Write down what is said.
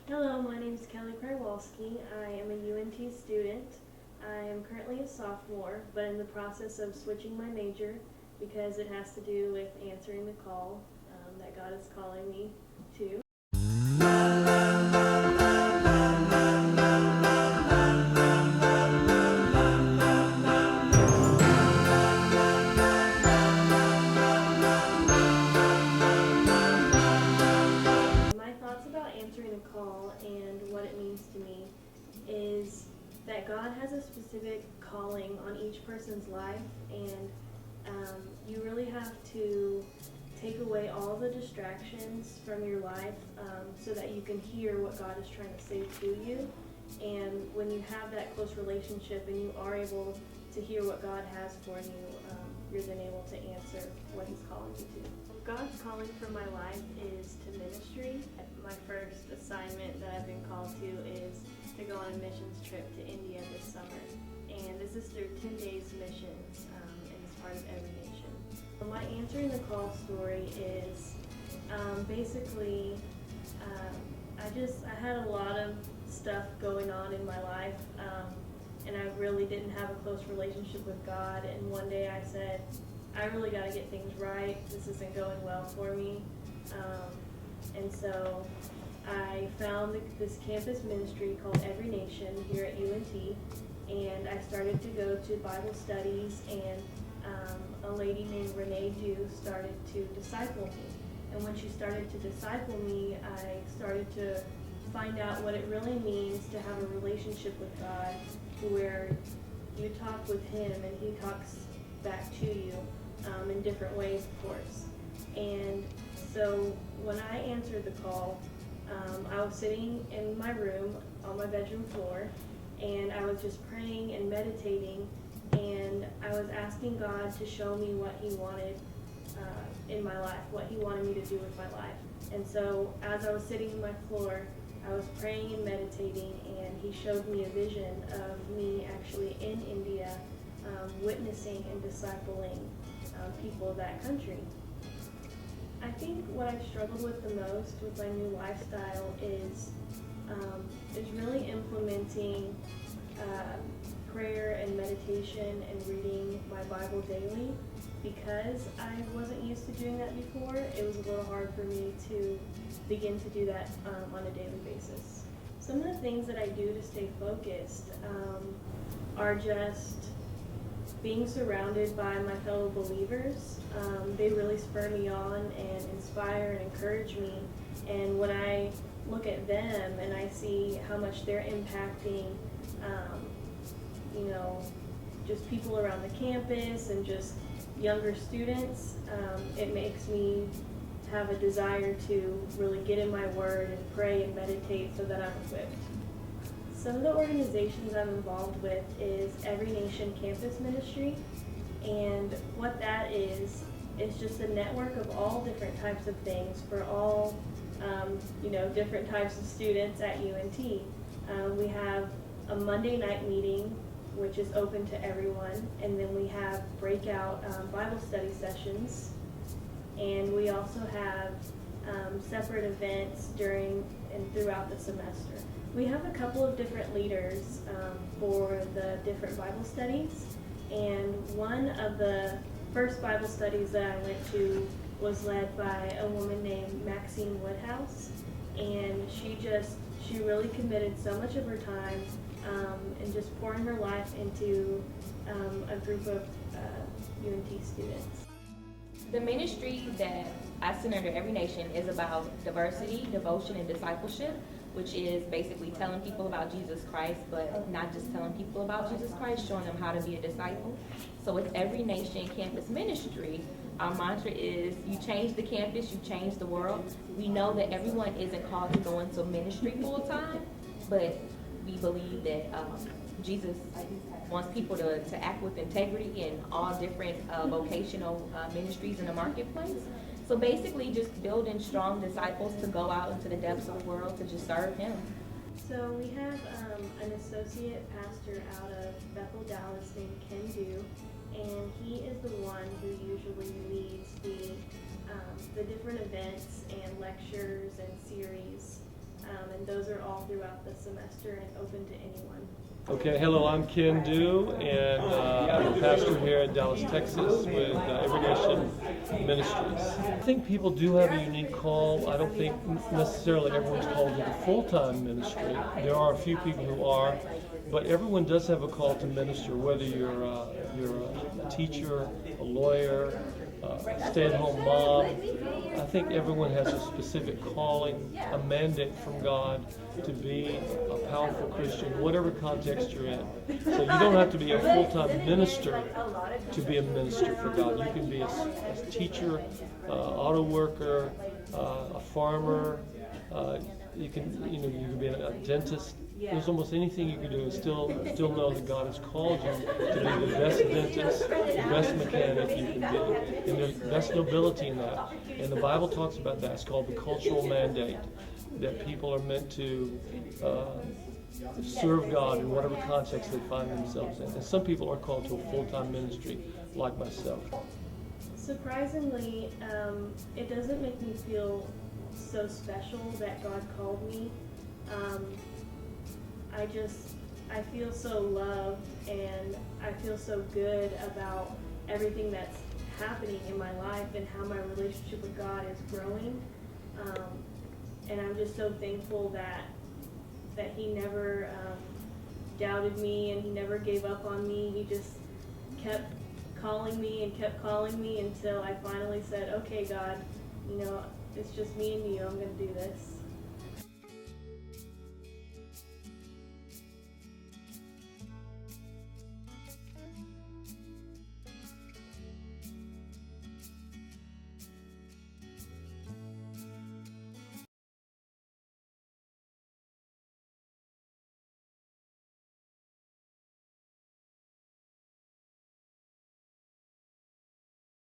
Hello, my name is Kelly Krywalski. I am a UNT student. I am currently a sophomore, but in the process of switching my major because it has to do with answering the call that God is calling me to. My thoughts about answering the call and what it means to me is that God has a specific calling on each person's life, and you really have to take away all the distractions from your life so that you can hear what God is trying to say to you. And when you have that close relationship and you are able to hear what God has for you, you're then able to answer what He's calling you to. God's calling for my life is to ministry. My first assignment that I've been called to is to go on a missions trip to India this summer. And this is through 10 days missions, and it's part of Every Nation. My answering the call story is basically I had a lot of stuff going on in my life, and I really didn't have a close relationship with God. And one day I said, I really got to get things right. This isn't going well for me. And so I found this campus ministry called Every Nation here at UNT, and I started to go to Bible studies, and a lady named Renee Dew started to disciple me. And when she started to disciple me, I started to find out what it really means to have a relationship with God, where you talk with Him and He talks back to you in different ways, of course. And so when I answered the call, I was sitting in my room on my bedroom floor, and I was just praying and meditating, and I was asking God to show me what He wanted in my life, what He wanted me to do with my life. And so as I was sitting on my floor, I was praying and meditating, and He showed me a vision of me actually in India, witnessing and discipling people of that country. I think what I've struggled with the most with my new lifestyle is really implementing prayer and meditation and reading my Bible daily. Because I wasn't used to doing that before, it was a little hard for me to begin to do that on a daily basis. Some of the things that I do to stay focused are just being surrounded by my fellow believers. They really spur me on and inspire and encourage me. And when I look at them and I see how much they're impacting, just people around the campus and just younger students, it makes me have a desire to really get in my word and pray and meditate so that I'm equipped. Some of the organizations I'm involved with is Every Nation Campus Ministry, and what that is just a network of all different types of things for all different types of students at UNT. We have a Monday night meeting, which is open to everyone, and then we have breakout Bible study sessions, and we also have separate events during and throughout the semester. We have a couple of different leaders for the different Bible studies, and one of the first Bible studies that I went to was led by a woman named Maxine Woodhouse, and she really committed so much of her time and just pouring her life into a group of UNT students. The ministry that I send under Every Nation is about diversity, devotion, and discipleship, which is basically telling people about Jesus Christ, but not just telling people about Jesus Christ, showing them how to be a disciple. So with Every Nation Campus Ministry, our mantra is, you change the campus, you change the world. We know that everyone isn't called to go into ministry full time, but we believe that Jesus wants people to act with integrity in all different vocational ministries in the marketplace. So basically just building strong disciples to go out into the depths of the world to just serve Him. So we have an associate pastor out of Bethel, Dallas named Ken Dew, and he is the one who usually leads the different events and lectures and series and those are all throughout the semester and open to anyone. Okay, hello, I'm Ken Dew, and I'm a pastor here in Dallas, Texas with Every Nation Ministries. I think people do have a unique call. I don't think necessarily everyone's called to the full-time ministry. There are a few people who are, but everyone does have a call to minister, whether you're a teacher, a lawyer, stay-at-home mom. I think everyone has a specific calling, a mandate from God to be a powerful Christian, whatever context you're in. So you don't have to be a full-time minister to be a minister for God. You can be a teacher, auto worker, a farmer. You can be a dentist. There's almost anything you can do and still know that God has called you to be the best dentist, the best mechanic you can be, and there's best nobility in that. And the Bible talks about that. It's called the cultural mandate, that people are meant to serve God in whatever context they find themselves in. And some people are called to a full-time ministry, like myself. Surprisingly, it doesn't make me feel so special that God called me. I feel so loved, and I feel so good about everything that's happening in my life and how my relationship with God is growing. And I'm just so thankful that He never doubted me, and He never gave up on me. He just kept calling me and kept calling me until I finally said, okay, God, it's just me and you. I'm going to do this.